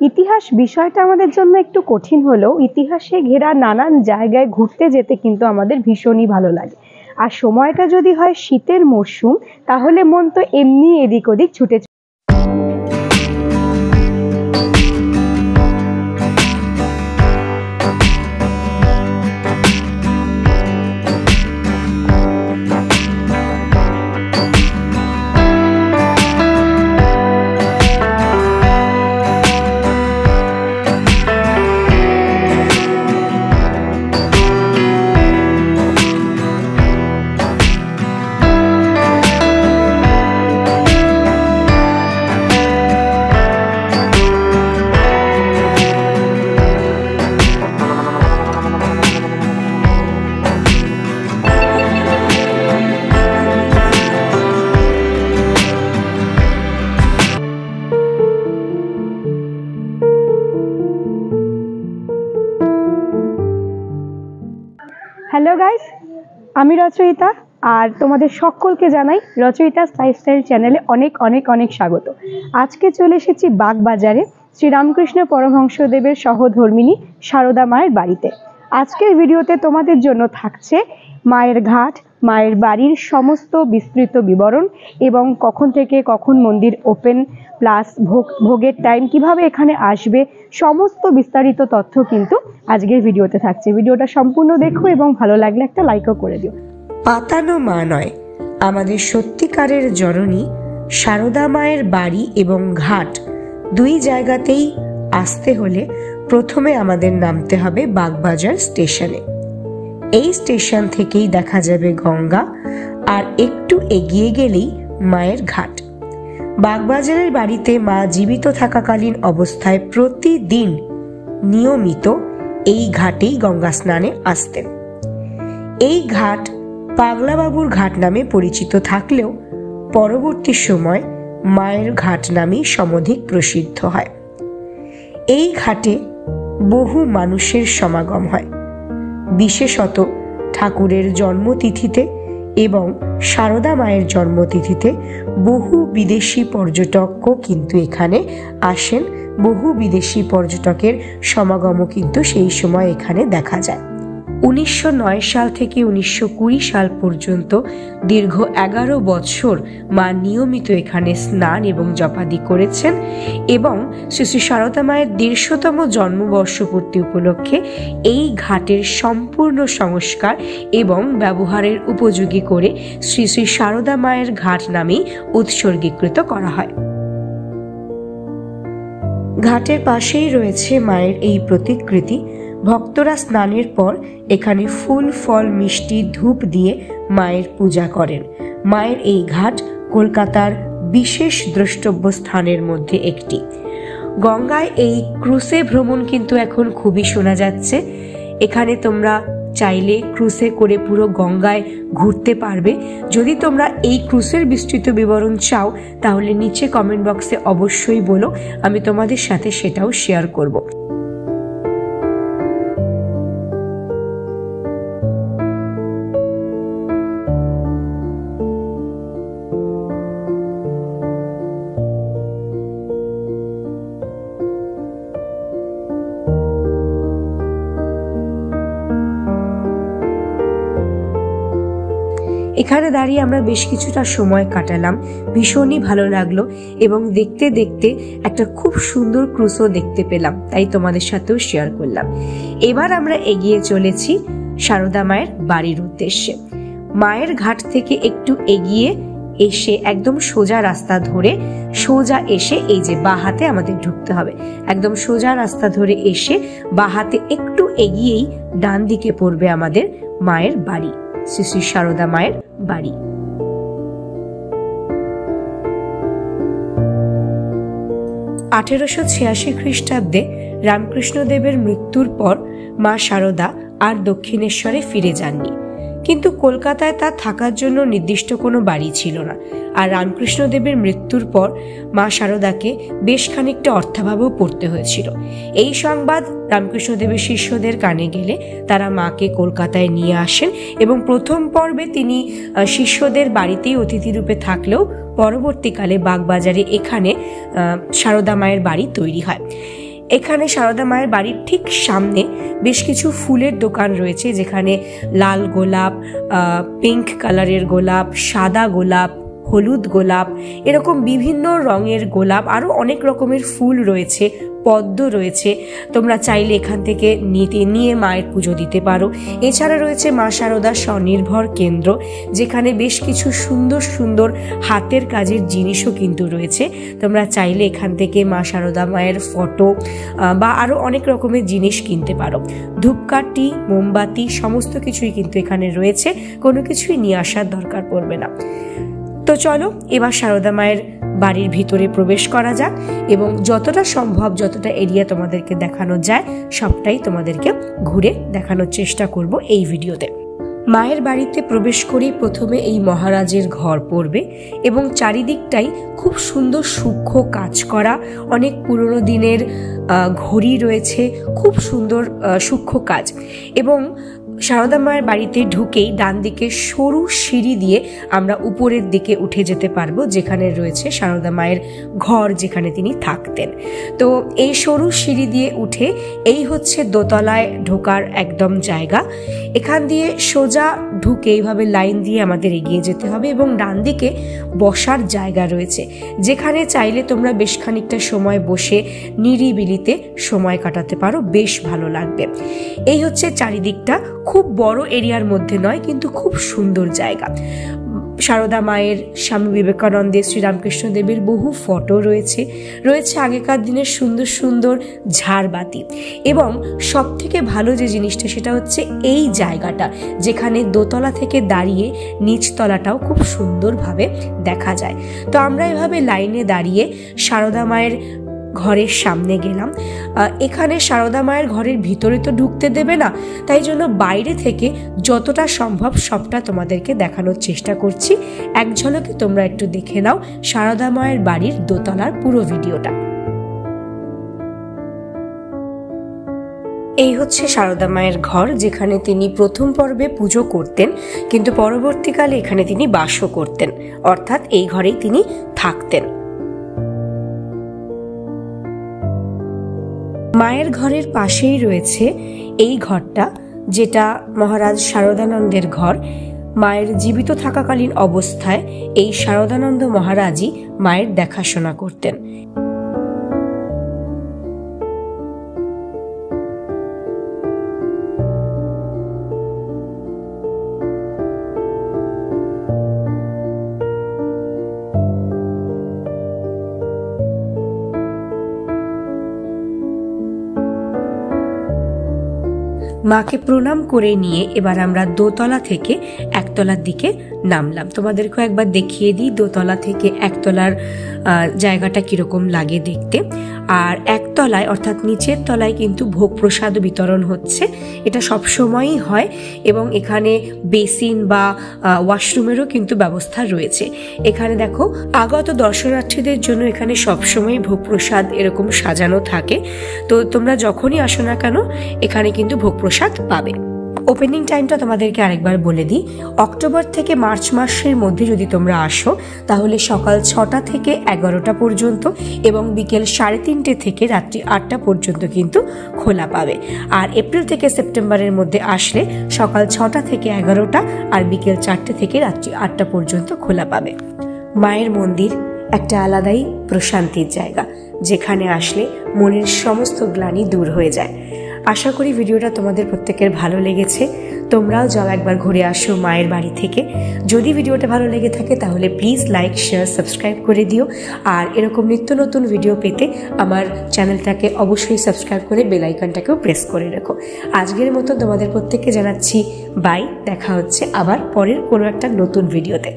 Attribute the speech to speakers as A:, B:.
A: ইতিহাস বিষয়টা আমাদের জন্য একটু কঠিন হলেও ইতিহাসে ঘেরা নানান জায়গায় ঘুরতে যেতে কিন্তু আমাদের ভীষণই ভালো লাগে। আর সময়টা যদি হয় শীতের মরশুম, তাহলে মন তো এমনি এদিক ওদিক ছুটে। হ্যালো গাইস, আমি রচয়িতা আর তোমাদের সকলকে জানাই রচয়িতাস লাইফস্টাইল চ্যানেলে অনেক অনেক অনেক স্বাগত। আজকে চলে এসেছি বাগবাজারে শ্রীরামকৃষ্ণ পরমহংসদেবের সহধর্মিণী সারদা মায়ের বাড়িতে। আজকের ভিডিওতে তোমাদের জন্য থাকছে মায়ের ঘাট, মায়ের বাড়ির সমস্ত বিস্তৃত বিবরণ এবং কখন থেকে কখন মন্দির ওপেন, প্লাস ভোগের টাইম, কিভাবে এখানে আসবে, সমস্ত বিস্তারিত তথ্য কিন্তু আজকের ভিডিওতে থাকছে। ভিডিওটা সম্পূর্ণ দেখো এবং ভালো লাগলে একটা লাইকও করে দিও।
B: পাতানো মা নয়, আমাদের সত্যিকারের জননী সারদা মায়ের বাড়ি এবং ঘাট দুই জায়গাতেই আসতে হলে প্রথমে আমাদের নামতে হবে বাগবাজার স্টেশনে। এই স্টেশন থেকেই দেখা যাবে গঙ্গা, আর একটু এগিয়ে গেলেই মায়ের ঘাট। বাগবাজারের বাড়িতে মা জীবিত থাকাকালীন অবস্থায় প্রতিদিন নিয়মিত এই ঘাটেই গঙ্গা স্নানে আসতেন। এই ঘাট পাগলাবাবুর ঘাট নামে পরিচিত থাকলেও পরবর্তী সময় মায়ের ঘাট নামেই সমধিক প্রসিদ্ধ হয়। এই ঘাটে বহু মানুষের সমাগম হয়, বিশেষত ঠাকুরের জন্মতিথিতে এবং সারদা মায়ের জন্মতিথিতে বহু বিদেশি পর্যটকও কিন্তু এখানে আসেন। বহু বিদেশি পর্যটকের সমাগমও কিন্তু সেই সময় এখানে দেখা যায়। 1909 সাল থেকে 1920 সাল পর্যন্ত দীর্ঘ 11 বছর মা নিয়মিত এখানে স্নান এবং জপাদি করেছেন এবং শ্রী শ্রী সারদা মায়ের 150তম জন্মবর্ষপূর্তি উপলক্ষে এই ঘাটের সম্পূর্ণ সংস্কার এবং ব্যবহারের উপযোগী করে শ্রী শ্রী সারদা মায়ের ঘাট নামেই উৎসর্গীকৃত করা হয়। ঘাটের পাশেই রয়েছে মায়ের এই প্রতিকৃতি। ভক্তরা স্নানের পর এখানে ফুল, ফল, মিষ্টি, ধূপ দিয়ে মায়ের পূজা করেন। মায়ের এই ঘাট কলকাতার বিশেষ দ্রষ্টব্য স্থানের মধ্যে একটি। গঙ্গায় এই ক্রুজে ভ্রমণ কিন্তু এখন খুবই শোনা যাচ্ছে। এখানে তোমরা চাইলে ক্রুজে করে পুরো গঙ্গায় ঘুরতে পারবে। যদি তোমরা এই ক্রুজের বিস্তৃত বিবরণ চাও তাহলে নিচে কমেন্ট বক্সে অবশ্যই বলো, আমি তোমাদের সাথে সেটাও শেয়ার করব। এখানে দাঁড়িয়ে আমরা বেশ কিছুটা সময় কাটালাম, ভীষণই ভালো লাগলো এবং দেখতে দেখতে একটা খুব সুন্দর ক্রুজও দেখতে পেলাম, তাই তোমাদের সাথেও শেয়ার করলাম। এবার আমরা এগিয়ে চলেছি সারদা মায়ের বাড়ির উদ্দেশ্যে। মায়ের ঘাট থেকে একটু এগিয়ে এসে একদম সোজা রাস্তা ধরে সোজা এসে এই যে বাঁ হাতে আমাদের ঢুকতে হবে। একদম সোজা রাস্তা ধরে এসে বাঁ হাতে একটু এগিয়েই ডান দিকে পড়বে আমাদের মায়ের বাড়ি, শ্রী শ্রী সারদা মায়ের বাড়ি। 1886 খ্রিস্টাব্দে রামকৃষ্ণদেবের মৃত্যুর পর মা সারদা আর দক্ষিণেশ্বরে ফিরে যাননি, কিন্তু কলকাতায় তার থাকার জন্য নির্দিষ্ট কোনো বাড়ি ছিল না। আর রামকৃষ্ণদেবের মৃত্যুর পর মা সারদাকে বেশ খানিকটা অর্থাভাবেও পড়তে হয়েছিল। এই সংবাদ রামকৃষ্ণদেবের শিষ্যদের কানে গেলে তারা মাকে কলকাতায় নিয়ে আসেন এবং প্রথম পর্বে তিনি শিষ্যদের বাড়িতেই অতিথি রূপে থাকলেও পরবর্তীকালে বাগবাজারে এখানে সারদা মায়ের বাড়ি তৈরি হয়। এখানে সারদা মায়ের বাড়ির ঠিক সামনে বেশ কিছু ফুলের দোকান রয়েছে, যেখানে লাল গোলাপ, পিঙ্ক কালারের গোলাপ, সাদা গোলাপ, হলুদ গোলাপ, এরকম বিভিন্ন রঙের গোলাপ, আরও অনেক রকমের ফুল রয়েছে, পদ্ম রয়েছে। তোমরা চাইলে এখান থেকে নিয়ে মায়ের পুজো দিতে পারো। এছাড়া রয়েছে মা শারদার স্বনির্ভর কেন্দ্র, যেখানে বেশ কিছু সুন্দর সুন্দর হাতের কাজের জিনিসও কিন্তু রয়েছে। তোমরা চাইলে এখান থেকে মা শারদা মায়ের ফটো বা আরও অনেক রকমের জিনিস কিনতে পারো। ধূপকাঠি, মোমবাতি সমস্ত কিছুই কিন্তু এখানে রয়েছে, কোনো কিছুই নিয়ে আসার দরকার পড়বে না। তো চলো এবার শারদা মায়ের বাড়ির ভিতরে প্রবেশ করা যাক এবং যতটা সম্ভব, যতটা এরিয়া তোমাদেরকে দেখানো যায় সবটাই তোমাদেরকে ঘুরে দেখানোর চেষ্টা করব এই ভিডিওতে। মায়ের বাড়িতে প্রবেশ করেই প্রথমে এই মহারাজের ঘর পড়বে এবং চারিদিকটাই খুব সুন্দর সূক্ষ্ম কাজ করা, অনেক পুরনো দিনের ঘড়ি রয়েছে, খুব সুন্দর সূক্ষ্ম কাজ। এবং শারদা মায়ের বাড়িতে ঢুকেই ডান দিকে সরু সিঁড়ি দিয়ে আমরা উপরের দিকে উঠে যেতে পারবো, যেখানে রয়েছে শারদা মায়ের ঘর, যেখানে তিনি থাকতেন। তো এই সরু সিঁড়ি দিয়ে উঠে এই হচ্ছে দোতলায় ঢোকার একদম জায়গা। এখান দিয়ে সোজা ঢুকে এইভাবে লাইন দিয়ে আমাদের এগিয়ে যেতে হবে এবং ডান দিকে বসার জায়গা রয়েছে, যেখানে চাইলে তোমরা বেশ খানিকটা সময় বসে নিরিবিলিতে সময় কাটাতে পারো, বেশ ভালো লাগবে। এই হচ্ছে চারিদিকটা, খুব বড় এরিয়ার মধ্যে নয়, কিন্তু খুব সুন্দর জায়গা। শারদা মায়ের, স্বামী বিবেকানন্দের, শ্রীরামকৃষ্ণ দেবের বহু ফটো রয়েছে, আগেকার দিনের সুন্দর সুন্দর ঝাড়বাতি। এবং সব থেকে ভালো যে জিনিসটা সেটা হচ্ছে এই জায়গাটা, যেখানে দোতলা থেকে দাঁড়িয়ে নিচতলাটাও খুব সুন্দরভাবে দেখা যায়। তো আমরা এভাবে লাইনে দাঁড়িয়ে শারদা মায়ের ঘরের সামনে গেলাম। এখানে শারদা মায়ের ঘরের ভিতরে তো ঢুকতে দেবে না, তাই জন্য বাইরে থেকে যতটা সম্ভব সবটা তোমাদেরকে দেখানোর চেষ্টা করছি। এক ঝলকে তোমরা একটু দেখে নাও শারদা মায়ের বাড়ির দোতলার পুরো ভিডিওটা। এই হচ্ছে শারদা মায়ের ঘর, যেখানে তিনি প্রথম পর্বে পুজো করতেন, কিন্তু পরবর্তীকালে এখানে তিনি বাসও করতেন, অর্থাৎ এই ঘরেই তিনি থাকতেন। মায়ের ঘরের পাশেই রয়েছে এই ঘরটা, যেটা মহারাজ শারদানন্দের ঘর। মায়ের জীবিত থাকাকালীন অবস্থায় এই শারদানন্দ মহারাজই মায়ের দেখাশোনা করতেন। মাকে প্রণাম করে নিয়ে এবার আমরা দোতলা থেকে একতলার দিকে নামলাম। তোমাদেরকে একবার দেখিয়ে দিই দোতলা থেকে একতলার জায়গাটা কিরকম লাগে দেখতে। আর একতলায় অর্থাৎ নিচের তলায় কিন্তু ভোগ প্রসাদ বিতরণ হচ্ছে, এটা সবসময়ই হয় এবং এখানে বেসিন বা ওয়াশরুমেরও কিন্তু ব্যবস্থা রয়েছে। এখানে দেখো আগত দর্শনার্থীদের জন্য এখানে সবসময় ভোগ প্রসাদ এরকম সাজানো থাকে। তো তোমরা যখনই আসো না কেন এখানে কিন্তু ভোগ প্রসাদ পাবে। ওপেনিং টাইমটা তোমাদেরকে আরেকবার বলে দিই, অক্টোবর থেকে মার্চ মাসের মধ্যে যদি তোমরা আসো তাহলে সকাল 6টা থেকে 11টা পর্যন্ত এবং বিকেল 3:30 থেকে রাত্রি 8টা পর্যন্ত কিন্তু খোলা পাবে। আর এপ্রিল থেকে সেপ্টেম্বরের মধ্যে আসলে সকাল 6টা থেকে 11টা আর বিকেল 4টে থেকে রাত্রি 8টা পর্যন্ত খোলা পাবে। মায়ের মন্দির একটা আলাদাই প্রশান্তির জায়গা, যেখানে আসলে মনের সমস্ত গ্লানি দূর হয়ে যায়। আশা করি ভিডিওটা তোমাদের প্রত্যেকের ভালো লেগেছে। তোমরাও যাও একবার ঘুরে আসো মায়ের বাড়ি থেকে। যদি ভিডিওটা ভালো লেগে থাকে তাহলে প্লিজ লাইক, শেয়ার, সাবস্ক্রাইব করে দিও। আর এরকম নিত্য নতুন ভিডিও পেতে আমার চ্যানেলটাকে অবশ্যই সাবস্ক্রাইব করে বেল আইকনটাকেও প্রেস করে রেখো। আজকের মতো তোমাদের প্রত্যেককে জানাচ্ছি বাই। দেখা হচ্ছে আবার পরের কোনো একটা নতুন ভিডিওতে।